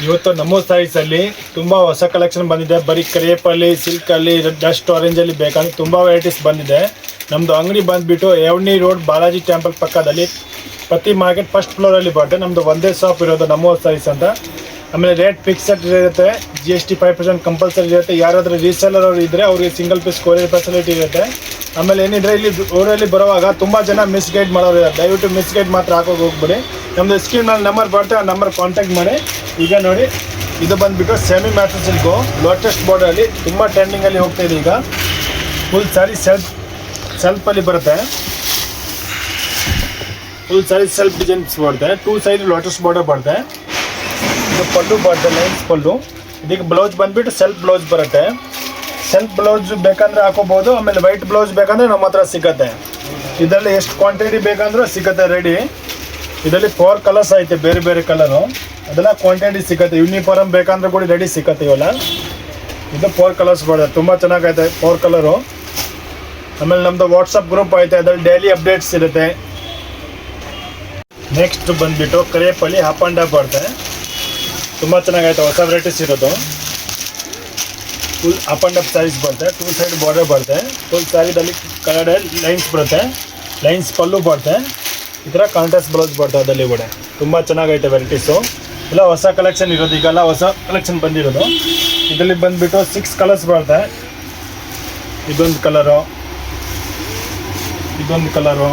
ಇವತ್ತು ನಮ್ಮ ಸ್ಯಾರೀಸಲ್ಲಿ ತುಂಬ ಹೊಸ ಕಲೆಕ್ಷನ್ ಬಂದಿದೆ. ಬರೀ ಕ್ರೇಪಲ್ಲಿ, ಸಿಲ್ಕಲ್ಲಿ, ಡಸ್ಟ್ ಆರೆಂಜಲ್ಲಿ ಬೇಕಂದ್ರೆ ತುಂಬ ವೆರೈಟೀಸ್ ಬಂದಿದೆ. ನಮ್ಮದು ಅಂಗಡಿ ಬಂದುಬಿಟ್ಟು ಎವಣಿ ರೋಡ್ ಬಾಲಾಜಿ ಟೆಂಪಲ್ ಪಕ್ಕದಲ್ಲಿ ಪ್ರತಿ ಮಾರ್ಕೆಟ್ ಫಸ್ಟ್ ಫ್ಲೋರಲ್ಲಿ ಬರುತ್ತೆ. ನಮ್ಮದು ಒಂದೇ ಶಾಪ್ ಇರೋದು ನಮ್ಮ ಸ್ಯಾರೀಸ್ ಅಂತ. ಆಮೇಲೆ ರೇಟ್ ಫಿಕ್ಸೆಡ್ ಇರುತ್ತೆ. GST 5% ಕಂಪಲ್ಸರಿ ಇರುತ್ತೆ. ಯಾರಾದರೂ ರೀಸೆಲ್ಲರ್ ಅವರು ಇದ್ದರೆ ಅವ್ರಿಗೆ ಸಿಂಗಲ್ ಪೀಸ್ ಕೊರಿಯರ್ ಫೆಸಿಲಿಟಿ ಇರುತ್ತೆ. ಆಮೇಲೆ ಏನಿದ್ರೆ ಇಲ್ಲಿ ಊರಲ್ಲಿ ಬರುವಾಗ ತುಂಬ ಜನ ಮಿಸ್ಗೈಡ್ ಮಾಡೋರು ಇದ್ದಾರೆ. ದಯವಿಟ್ಟು ಮಿಸ್ಗೈಡ್ ಮಾತ್ರ ಹಾಕೋಗಿ ಹೋಗ್ಬಿಡಿ. ನಮ್ಮದು ಸ್ಕ್ರೀನಲ್ಲಿ ನಂಬರ್ ಬರುತ್ತೆ, ಆ ನಂಬರ್ ಕಾಂಟ್ಯಾಕ್ಟ್ ಮಾಡಿ. ಈಗ ನೋಡಿ, ಇದು ಬಂದುಬಿಟ್ಟು ಸೆಮಿ ಮ್ಯಾಟ್ರಿಕ್ ಸಿಲ್ಕು ಲೋಟೆಸ್ಟ್ ಬಾರ್ಡರಲ್ಲಿ ತುಂಬ ಟ್ರೆಂಡಿಂಗಲ್ಲಿ ಹೋಗ್ತಾಯಿದೆ. ಈಗ ಫುಲ್ ಸ್ಯಾರಿ ಸೆಲ್ಫಲ್ಲಿ ಬರುತ್ತೆ. ಫುಲ್ ಸ್ಯಾರಿ ಸೆಲ್ಫ್ ಡಿಸೈನ್ಸ್ ಬರುತ್ತೆ. 2 ಸೈಡ್ ಲೋಟಸ್ ಬಾರ್ಡರ್ ಬರುತ್ತೆ. ಇದು ಪಲ್ಲು ಬರುತ್ತೆ, ಲೈನ್ಸ್ ಪಲ್ಲು. ಇದಕ್ಕೆ ಬ್ಲೌಸ್ ಬಂದುಬಿಟ್ಟು ಸೆಲ್ಫ್ ಬ್ಲೌಸ್ ಬರುತ್ತೆ. ಸೆಲ್ಫ್ ಬ್ಲೌಸ್ ಬೇಕಂದರೆ ಹಾಕೋಬೋದು. ಆಮೇಲೆ ವೈಟ್ ಬ್ಲೌಸ್ ಬೇಕಂದರೆ ನಮ್ಮ ಹತ್ರ ಸಿಗುತ್ತೆ. ಇದರಲ್ಲಿ ಎಷ್ಟು ಕ್ವಾಂಟಿಟಿ ಬೇಕಂದ್ರೂ ಸಿಗುತ್ತೆ ರೆಡಿ. ಇದರಲ್ಲಿ 4 ಕಲರ್ಸ್ ಐತೆ, ಬೇರೆ ಬೇರೆ ಕಲರು. ಅದೆಲ್ಲ ಕ್ವಾಂಟಿಟಿ ಸಿಗುತ್ತೆ. ಯೂನಿಫಾರ್ಮ್ ಬೇಕಂದ್ರೆ ಕೂಡ ರೆಡಿ ಸಿಗುತ್ತೆ ಇವೆಲ್ಲ. ಇದು 4 ಕಲರ್ಸ್ ಬರುತ್ತೆ, ತುಂಬ ಚೆನ್ನಾಗೈತೆ 4 ಕಲರು. ಆಮೇಲೆ ನಮ್ಮದು ವಾಟ್ಸಪ್ ಗ್ರೂಪ್ ಐತೆ, ಅದರಲ್ಲಿ ಡೈಲಿ ಅಪ್ಡೇಟ್ಸ್ ಇರುತ್ತೆ. ನೆಕ್ಸ್ಟ್ ಬಂದುಬಿಟ್ಟು ಕ್ರೇಪಲ್ಲಿ ಅಪ್ ಆ್ಯಂಡ್ ಅಪ್ ಬರುತ್ತೆ. ತುಂಬ ಚೆನ್ನಾಗೈತೆ, ಹೊಸ ವೆರೈಟೀಸ್ ಇರೋದು. Full up and up sarees ಬರುತ್ತೆ. 2 ಸೈಡ್ ಬಾರ್ಡರ್ ಬರುತ್ತೆ. ಫುಲ್ ಸ್ಯಾರಿದಲ್ಲಿ ಕಲರ್ ಲೈನ್ಸ್ ಬರುತ್ತೆ. ಲೈನ್ಸ್ ಪಲ್ಲು ಬರುತ್ತೆ. ಈ ಥರ ಕಾಂಟ್ರಾಸ್ಟ್ ಬ್ಲೌಸ್ ಬರುತ್ತೆ ಅದರಲ್ಲಿ ಕೂಡ. ತುಂಬ ಚೆನ್ನಾಗೈತೆ ವೆರೈಟೀಸು. ಎಲ್ಲ ಹೊಸ ಕಲೆಕ್ಷನ್ ಇರೋದು, ಈಗೆಲ್ಲ ಹೊಸ ಕಲೆಕ್ಷನ್ ಬಂದಿರೋದು. ಇದರಲ್ಲಿ ಬಂದುಬಿಟ್ಟು 6 ಕಲರ್ಸ್ ಬರುತ್ತೆ. ಇದೊಂದು ಕಲರು, ಇದೊಂದು ಕಲರು,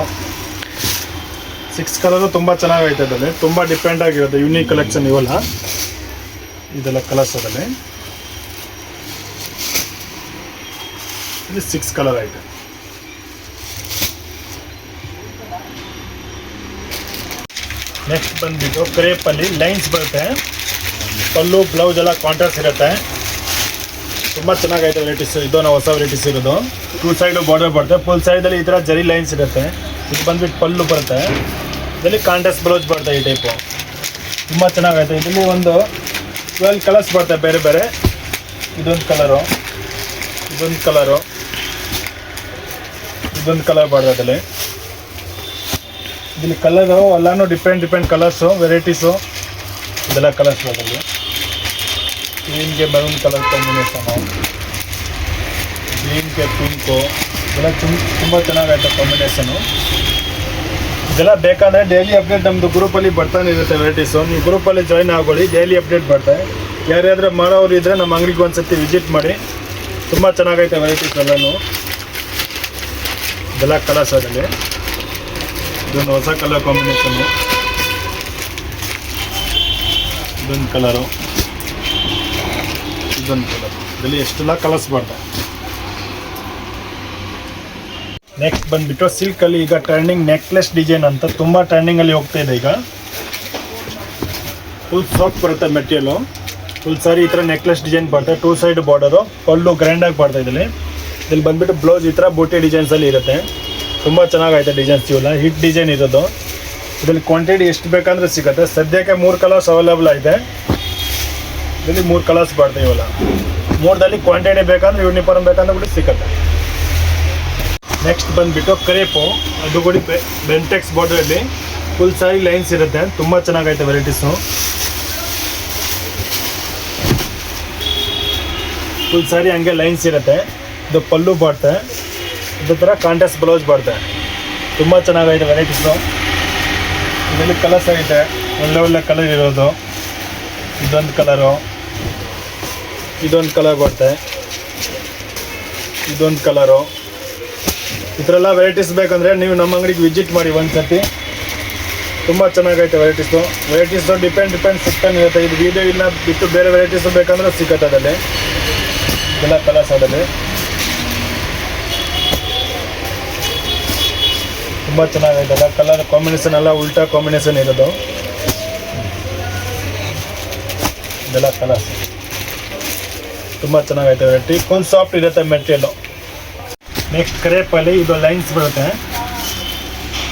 6 ಕಲರು ತುಂಬ ಚೆನ್ನಾಗೈತೆ. ಅದರಲ್ಲಿ ತುಂಬ ಡಿಫ್ರೆಂಟ್ ಆಗಿರುತ್ತೆ, ಯೂನಿಕ್ ಕಲೆಕ್ಷನ್ ಇವೆಲ್ಲ. ಇದೆಲ್ಲ ಕಲರ್ಸ್ ಅದರಲ್ಲಿ. ಇದು 6 ಕಲರ್ ಐತೆ. ನೆಕ್ಸ್ಟ್ ಬಂದುಬಿಟ್ಟು ಕ್ರೇಪಲ್ಲಿ ಲೈನ್ಸ್ ಬರುತ್ತೆ. ಪಲ್ಲು ಬ್ಲೌಸ್ ಎಲ್ಲ ಕಾಂಟ್ರಾಸ್ಟ್ ಇರುತ್ತೆ. ತುಂಬ ಚೆನ್ನಾಗೈತೆ ವೆರೈಟೀಸ್. ಇದು ನಾವು ಹೊಸ ವೆರೈಟೀಸ್ ಇರೋದು. 2 ಸೈಡು ಬಾರ್ಡರ್ ಬರುತ್ತೆ. ಫುಲ್ ಸೈಡಲ್ಲಿ ಈ ಥರ ಜರಿ ಲೈನ್ಸ್ ಇರುತ್ತೆ. ಇದು ಬಂದುಬಿಟ್ಟು ಪಲ್ಲು ಬರುತ್ತೆ. ಇದರಲ್ಲಿ ಕಾಂಟ್ರಾಸ್ಟ್ ಬ್ಲೌಸ್ ಬರುತ್ತೆ ಈ ಟೈಪು. ತುಂಬ ಚೆನ್ನಾಗೈತೆ. ಇದರಲ್ಲಿ ಒಂದು 12 ಕಲರ್ಸ್ ಬರುತ್ತೆ ಬೇರೆ ಬೇರೆ. ಇದೊಂದು ಕಲರು, ಇದೊಂದು ಕಲರು, ಇದೊಂದು ಕಲರ್ ಬರುತ್ತೆ ಅದರಲ್ಲಿ. ಇಲ್ಲಿ ಕಲರು ಎಲ್ಲನೂ ಡಿಫ್ರೆಂಟ್ ಕಲರ್ಸು ವೆರೈಟೀಸು. ಇದೆಲ್ಲ ಕಲರ್ಸ್ ಬರೋದು. ಗ್ರೀನ್ಗೆ ಮೆರೂನ್ ಕಲರ್ ಕಾಂಬಿನೇಷನು, ಗ್ರೀನ್ಗೆ ಪಿಂಕು, ಇದೆಲ್ಲ ತುಂಬ ಚೆನ್ನಾಗೈತೆ ಕಾಂಬಿನೇಷನು. ಇದೆಲ್ಲ ಬೇಕಂದರೆ ಡೈಲಿ ಅಪ್ಡೇಟ್ ನಮ್ಮದು ಗ್ರೂಪಲ್ಲಿ ಬರ್ತಾನೆ ಇರುತ್ತೆ ವೆರೈಟೀಸು. ನೀವು ಗ್ರೂಪಲ್ಲಿ ಜಾಯ್ನ್ ಆಗೋಳಿ, ಡೈಲಿ ಅಪ್ಡೇಟ್ ಬರ್ತಾರೆ. ಯಾರ್ಯಾದ್ರೆ ಮಾಡೋರು ಇದ್ದರೆ ನಮ್ಮ ಅಂಗಡಿಗೆ ಒಂದು ಸರ್ತಿ ವಿಸಿಟ್ ಮಾಡಿ. ತುಂಬ ಚೆನ್ನಾಗೈತೆ ವೆರೈಟೀಸ್ ಎಲ್ಲನೂ. ಇದೆಲ್ಲ ಕಲರ್ಸ್ ಅದರಲ್ಲಿ. ಇದೊಂದು ಹೊಸ ಕಲರ್ ಕಾಂಬಿನೇಷನು, ಇದೊಂದು ಕಲರು, ಇದೊಂದು ಕಲರ್. ಇದರಲ್ಲಿ ಎಷ್ಟೆಲ್ಲ ಕಲರ್ಸ್ ಬರ್ತವೆ. ನೆಕ್ಸ್ಟ್ ಬಂದುಬಿಟ್ಟು ಸಿಲ್ಕಲ್ಲಿ ಈಗ ಟ್ರೆಂಡಿಂಗ್ ನೆಕ್ಲೆಸ್ ಡಿಸೈನ್ ಅಂತ ತುಂಬ ಟ್ರೆಂಡಿಂಗಲ್ಲಿ ಹೋಗ್ತಾ ಇದೆ ಈಗ. ಫುಲ್ ಸಾಫ್ಟ್ ಬರುತ್ತೆ ಮೆಟೀರಿಯಲು. ಫುಲ್ ಸಾರಿ ಈ ಥರ ನೆಕ್ಲೆಸ್ ಡಿಸೈನ್ ಬರುತ್ತೆ. 2 ಸೈಡ್ ಬಾರ್ಡರು, ಪಲ್ಲು ಗ್ರ್ಯಾಂಡಾಗಿ ಬರ್ತಾ ಇದ್ದಲ್ಲಿ. ಇಲ್ಲಿ ಬಂದುಬಿಟ್ಟು ಬ್ಲೌಸ್ ಈ ಥರ ಬೂಟಿ ಡಿಸೈನ್ಸಲ್ಲಿ ಇರುತ್ತೆ. ತುಂಬ ಚೆನ್ನಾಗೈತೆ ಡಿಸೈನ್ಸ್ ಇವೆಲ್ಲ. ಹಿಟ್ ಡಿಸೈನ್ ಇರೋದು. ಇದರಲ್ಲಿ ಕ್ವಾಂಟಿಟಿ ಎಷ್ಟು ಬೇಕಂದ್ರೆ ಸಿಗುತ್ತೆ. ಸದ್ಯಕ್ಕೆ 3 ಕಲರ್ಸ್ ಅವೈಲೇಬಲ್ ಐತೆ. ಇದರಲ್ಲಿ 3 ಕಲರ್ಸ್ ಬರ್ತವೆ ಇವೆಲ್ಲ. 3ರಲ್ಲಿ ಕ್ವಾಂಟಿಟಿ ಬೇಕಂದ್ರೆ ಯೂನಿಫಾರ್ಮ್ ಬೇಕಂದ್ರೆ ಕೂಡ ಸಿಗುತ್ತೆ. ನೆಕ್ಸ್ಟ್ ಬಂದುಬಿಟ್ಟು ಕ್ರೇಪು. ಅದು ಕೂಡ ಬೆಂಟೆಕ್ಸ್ ಬಾರ್ಡರಲ್ಲಿ ಫುಲ್ ಸಾರಿ ಲೈನ್ಸ್ ಇರುತ್ತೆ. ತುಂಬ ಚೆನ್ನಾಗೈತೆ ವೆರೈಟೀಸು. ಫುಲ್ ಸಾರಿ ಹಂಗೆ ಲೈನ್ಸ್ ಇರುತ್ತೆ. ಇದು ಪಲ್ಲು ಬರುತ್ತೆ. ಇದೇ ಥರ ಕಾಂಟ್ರಾಸ್ಟ್ ಬ್ಲೌಸ್ ಬರುತ್ತೆ. ತುಂಬ ಚೆನ್ನಾಗೈತೆ ವೆರೈಟೀಸು. ಇದರಲ್ಲಿ ಕಲರ್ಸ್ ಐತೆ, ಒಳ್ಳೆ ಕಲರ್ ಇರೋದು. ಇದೊಂದು ಕಲರು, ಇದೊಂದು ಕಲರ್ ಬರುತ್ತೆ, ಇದೊಂದು ಕಲರು. ಈ ಥರ ಎಲ್ಲ ವೆರೈಟೀಸ್ ಬೇಕಂದರೆ ನೀವು ನಮ್ಮ ಅಂಗಡಿಗೆ ವಿಸಿಟ್ ಮಾಡಿ ಒಂದು ಸರ್ತಿ. ತುಂಬ ಚೆನ್ನಾಗೈತೆ ವೆರೈಟೀಸು ಡಿಪೆಂಡ್ ಸಿಗ್ತಾನೆ ಇರುತ್ತೆ. ಇದು ವೀಡಿಯೋ ಇಲ್ಲ ಬಿಟ್ಟು ಬೇರೆ ವೆರೈಟೀಸು ಬೇಕಂದ್ರೆ ಸಿಗುತ್ತೆ ಅದರಲ್ಲಿ. ಇದೆಲ್ಲ ಕಲರ್ಸ್ ಅದರಲ್ಲಿ. ತುಂಬ ಚೆನ್ನಾಗೈತಲ್ಲ ಕಲರ್ ಕಾಂಬಿನೇಷನ್ ಎಲ್ಲ ಉಲ್ಟಾ ಕಾಂಬಿನೇಷನ್ ಇರೋದು. ಇದೆಲ್ಲ ಕಲರ್ಸ್ ತುಂಬ ಚೆನ್ನಾಗೈತೆ ವೆರೈಟಿ. ಫುಲ್ ಸಾಫ್ಟ್ ಇರುತ್ತೆ ಮೆಟೀರಿಯಲು. ನೆಕ್ಸ್ಟ್ ಕ್ರೇಪಲ್ಲಿ ಇದು ಲೈನ್ಸ್ ಬರುತ್ತೆ.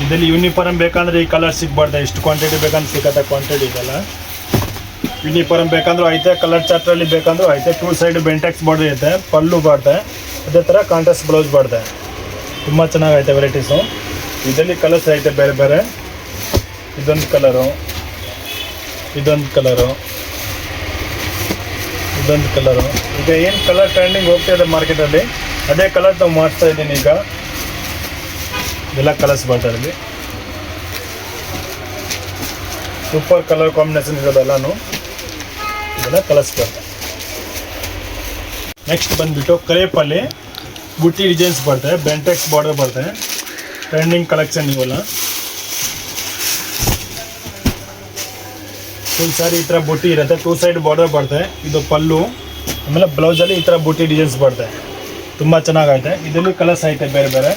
ಇದರಲ್ಲಿ ಯೂನಿಫಾರ್ಮ್ ಬೇಕಂದ್ರೆ ಈ ಕಲರ್ ಸಿಗ್ಬಾರ್ದು. ಎಷ್ಟು ಕ್ವಾಂಟಿಟಿ ಬೇಕಂದ್ರೆ ಸಿಗುತ್ತೆ ಕ್ವಾಂಟಿಟಿ ಇದೆಲ್ಲ. ಯೂನಿಫಾರ್ಮ್ ಬೇಕಂದ್ರೂ ಐತೆ, ಕಲರ್ ಚಾರ್ಟ್ರಲ್ಲಿ ಬೇಕಂದ್ರೂ ಐತೆ. 2 ಸೈಡ್ ಬೆಂಟೆಕ್ಸ್ ಬಾರ್ಡರ್ ಐತೆ, ಪಲ್ಲು ಬರುತ್ತೆ. ಅದೇ ಥರ ಕಾಂಟ್ರಾಸ್ಟ್ ಬ್ಲೌಸ್ ಬರುತ್ತೆ. ತುಂಬ ಚೆನ್ನಾಗೈತೆ ವೆರೈಟೀಸು. ಇದರಲ್ಲಿ ಕಲರ್ಸ್ ಐತೆ ಬೇರೆ ಬೇರೆ. ಇದೊಂದು ಕಲರು, ಇದೊಂದು ಕಲರು, ಇದೊಂದು ಕಲರು. ಈಗ ಏನು ಕಲರ್ ಟ್ರೆಂಡಿಂಗ್ ಹೋಗ್ತಾ ಇದೆ ಮಾರ್ಕೆಟಲ್ಲಿ ಅದೇ ಕಲರ್ ನಾವು ಮಾಡ್ತಾ ಇದ್ದೀನಿ. ಈಗ ಇದೆಲ್ಲ ಕಲರ್ಸ್ ಬರ್ತಾ ಇದ್ದೀವಿ. ಸೂಪರ್ ಕಲರ್ ಕಾಂಬಿನೇಷನ್ ಇರೋದೆಲ್ಲನೂ ಇದೆಲ್ಲ ಕಲರ್ಸ್ ಬರ್ತದೆ. ನೆಕ್ಸ್ಟ್ ಬಂದುಬಿಟ್ಟು ಕ್ರೇಪಲ್ಲಿ ಬುಟ್ಟಿ ಡಿಸೈನ್ಸ್ ಬರ್ತವೆ, ಬೆಂಟೆಕ್ಸ್ ಬಾರ್ಡರ್ ಬರ್ತವೆ, ಟ್ರೆಂಡಿಂಗ್ ಕಲೆಕ್ಷನ್ ಇವೆಲ್ಲ. ಫುಲ್ ಸಾರಿ ಈ ಥರ ಬುಟ್ಟಿ ಇರುತ್ತೆ, 2 ಸೈಡ್ ಬಾರ್ಡರ್ ಬರ್ತದೆ. ಇದು ಪಲ್ಲು, ಆಮೇಲೆ ಬ್ಲೌಸಲ್ಲಿ ಈ ಥರ ಬುಟ್ಟಿ ಡಿಸೈನ್ಸ್ ಬರ್ತವೆ, ತುಂಬ ಚೆನ್ನಾಗೈತೆ. ಇದರಲ್ಲಿ ಕಲರ್ಸ್ ಐತೆ ಬೇರೆ ಬೇರೆ.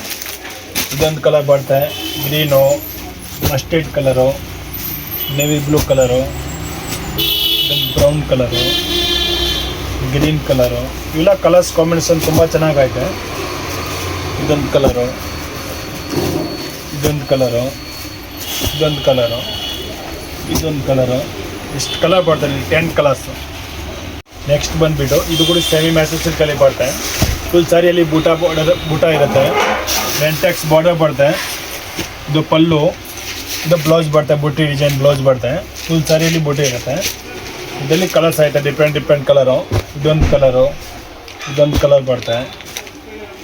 ಇದೊಂದು ಕಲರ್ ಬರ್ತದೆ, green, mustard colour, navy blue colour, ಇದೊಂದು ಬ್ರೌನ್ ಕಲರು, ಗ್ರೀನ್ ಕಲರು, ಇವೆಲ್ಲ ಕಲರ್ಸ್ ಕಾಂಬಿನೇಷನ್ ತುಂಬ ಚೆನ್ನಾಗೈತೆ. ಇದೊಂದು ಕಲರು, ಇದೊಂದು ಕಲರು, ಇದೊಂದು ಕಲರು, ಇದೊಂದು ಕಲರು, ಇಷ್ಟು ಕಲರ್ ಬರ್ತದೆ, 10 ಕಲರ್ಸು. ನೆಕ್ಸ್ಟ್ ಬಂದುಬಿಟ್ಟು ಇದು ಕೂಡ ಸೆಮಿ ಮ್ಯಾಸೇಜ್ ಸಿಲ್ಕಲ್ಲಿ ಬರ್ತದೆ. ಫುಲ್ ಸಾರಿಯಲ್ಲಿ ಬೂಟ ಇರುತ್ತೆ, ಬೆಂಟೆಕ್ಸ್ ಬಾರ್ಡರ್ ಬರ್ತದೆ. ಇದು ಪಲ್ಲು, ಇದು ಬ್ಲೌಸ್ ಬರ್ತದೆ, ಬುಟ್ಟಿ ಡಿಸೈನ್ ಬ್ಲೌಸ್ ಬರ್ತದೆ. ಫುಲ್ ಸಾರಿಯಲ್ಲಿ ಬುಟ್ಟಿ ಇರುತ್ತೆ. ಇದರಲ್ಲಿ ಕಲರ್ಸ್ ಐತೆ, ಡಿಫ್ರೆಂಟ್ ಕಲರು. ಇದೊಂದು ಕಲರು, ಇದೊಂದು ಕಲರ್ ಬರ್ತದೆ,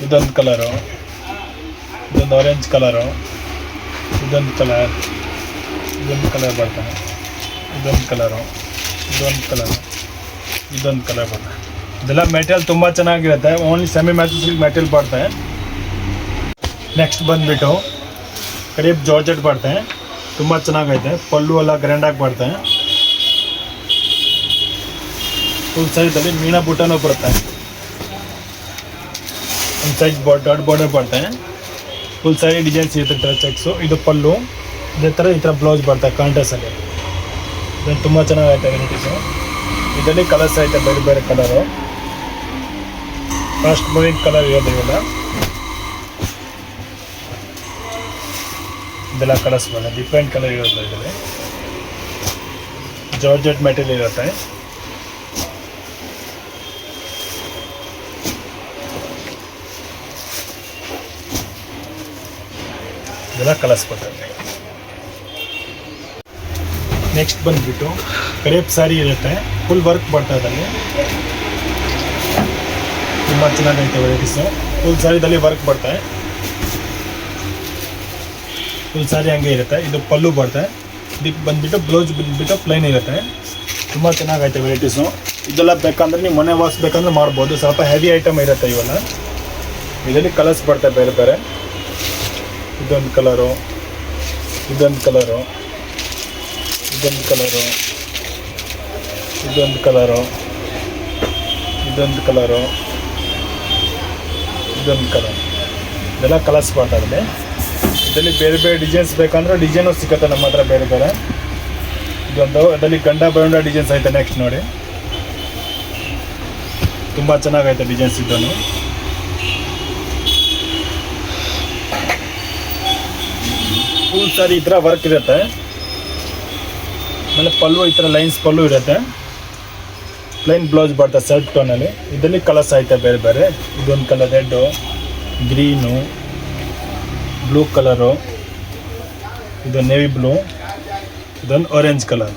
ಇದೊಂದು ಕಲರು, ಇದೊಂದು ಆರೆಂಜ್ ಕಲರು, ಇದೊಂದು ಕಲರ್, ಇದೊಂದು ಕಲರ್ ಬರ್ತದೆ, ಇದೊಂದು ಕಲರು, ಇದೊಂದು ಕಲರು, ಇದೊಂದು ಕಲರ್ ಬರ್ತದೆ. ಇದೆಲ್ಲ ಮೆಟೀರಿಯಲ್ ತುಂಬ ಚೆನ್ನಾಗಿರುತ್ತೆ, only semi matching silk material ಬರ್ತದೆ. ನೆಕ್ಸ್ಟ್ ಬಂದುಬಿಟ್ಟು ಕ್ರೇಪ್ ಜಾರ್ಜೆಟ್ ಬರ್ತದೆ, ತುಂಬ ಚೆನ್ನಾಗೈತೆ. ಪಲ್ಲು ಎಲ್ಲ ಗ್ರ್ಯಾಂಡಾಗಿ ಬರ್ತದೆ. ಫುಲ್ ಸೈಜಲ್ಲಿ ಮೀನಾ ಬುಟ್ಟನೂ ಬರುತ್ತೆ, ಒಂದು ಸೈಜ್ ಡಾಟ್ ಬಾರ್ಡರ್ ಬರ್ತದೆ. ಫುಲ್ ಸಾರಿ ಡಿಸೈನ್ಸ್ ಇರುತ್ತೆ, ಚೆಕ್ಸು. ಇದು ಪಲ್ಲು, ಇದೇ ಥರ ಈ ಥರ ಬ್ಲೌಸ್ ಬರ್ತದೆ ಕಾಂಟ್ರಾಸ್ಟಲ್ಲಿ. ಇದನ್ನು ತುಂಬ ಚೆನ್ನಾಗೈತೆ ವೆರೈಟೀಸು. ಇದರಲ್ಲಿ ಕಲರ್ಸ್ ಐತೆ, ಬೇರೆ ಬೇರೆ ಕಲರು, ಫಾಸ್ಟ್ ಮೂವಿಂಗ್ ಕಲರ್ ಇರೋದು ಇವೆಲ್ಲ. ಇದೆಲ್ಲ ಕಲರ್ಸ್ ಬರ್ತದೆ, ಡಿಫ್ರೆಂಟ್ ಕಲರ್ ಇರೋದು. ಇದರಲ್ಲಿ ಜಾರ್ಜೆಟ್ ಮೆಟೀರಿಯಲ್ ಇರುತ್ತೆ. ಇದೆಲ್ಲ ಕಲರ್ಸ್ ಬರ್ತದೆ. ನೆಕ್ಸ್ಟ್ ಬಂದುಬಿಟ್ಟು ಕ್ರೇಪ್ ಸ್ಯಾರಿ ಇರುತ್ತೆ, ಫುಲ್ ವರ್ಕ್ ಬರ್ತದೆ. ಅದರಲ್ಲಿ ತುಂಬ ಚೆನ್ನಾಗೈತೆ ವೆರೈಟೀಸು. ಫುಲ್ ಸ್ಯಾರಿದಲ್ಲಿ ವರ್ಕ್ ಬರ್ತದೆ, ಫುಲ್ ಸ್ಯಾರಿ ಹಂಗೆ ಇರುತ್ತೆ. ಇದು ಪಲ್ಲು ಬರ್ತದೆ. ಇದಕ್ಕೆ ಬಂದುಬಿಟ್ಟು ಬ್ಲೌಸ್ ಬಂದುಬಿಟ್ಟು ಪ್ಲೈನ್ ಇರುತ್ತೆ. ತುಂಬ ಚೆನ್ನಾಗೈತೆ ವೆರೈಟೀಸು. ಇದೆಲ್ಲ ಬೇಕಂದ್ರೆ ನೀವು ಮನೆ ವಾಸ್ ಬೇಕಂದ್ರೆ ಮಾಡ್ಬೋದು. ಸ್ವಲ್ಪ ಹೆವಿ ಐಟಮ್ ಇರುತ್ತೆ ಇವೆಲ್ಲ. ಇದರಲ್ಲಿ ಕಲರ್ಸ್ ಬರ್ತವೆ ಬೇರೆ ಬೇರೆ. ಇದೊಂದು ಕಲರು, ಇದೊಂದು ಕಲರು, ಇದೊಂದು ಕಲರು, ಇದೊಂದು ಕಲರು, ಇದೊಂದು ಕಲರು, ಇದೊಂದು ಕಲರ್. ಇದೆಲ್ಲ ಕಲರ್ಸ್ ಬರ್ತದೆ. ಇದರಲ್ಲಿ ಬೇರೆ ಬೇರೆ ಡಿಸೈನ್ಸ್ ಬೇಕಂದ್ರೆ ಡಿಸೈನು ಸಿಗುತ್ತೆ ನಮ್ಮ ಹತ್ರ ಬೇರೆ ಬೇರೆ. ಇದೊಂದು ಅದರಲ್ಲಿ ಗಂಡ ಬರೋಣ ಡಿಸೈನ್ಸ್ ಐತೆ. ನೆಕ್ಸ್ಟ್ ನೋಡಿ, ತುಂಬ ಚೆನ್ನಾಗೈತೆ ಡಿಸೈನ್ಸ್. ಇದನ್ನು ಫುಲ್ ಸಾರಿ ಈ ಥರ ವರ್ಕ್ ಇರುತ್ತೆ. ಆಮೇಲೆ ಪಲ್ಲು ಈ ಥರ ಲೈನ್ಸ್ ಪಲ್ಲು ಇರುತ್ತೆ. ಪ್ಲೈನ್ ಬ್ಲೌಸ್ ಬರ್ತದೆ ಸೆಲ್ಫ್ ಟೋನಲ್ಲಿ. ಇದರಲ್ಲಿ ಕಲರ್ಸ್ ಐತೆ ಬೇರೆ ಬೇರೆ. ಇದೊಂದು colour red, green, blue colour, ಇದು ನೇವಿ ಬ್ಲೂ, ಇದೊಂದು ಆರೆಂಜ್ ಕಲರ್.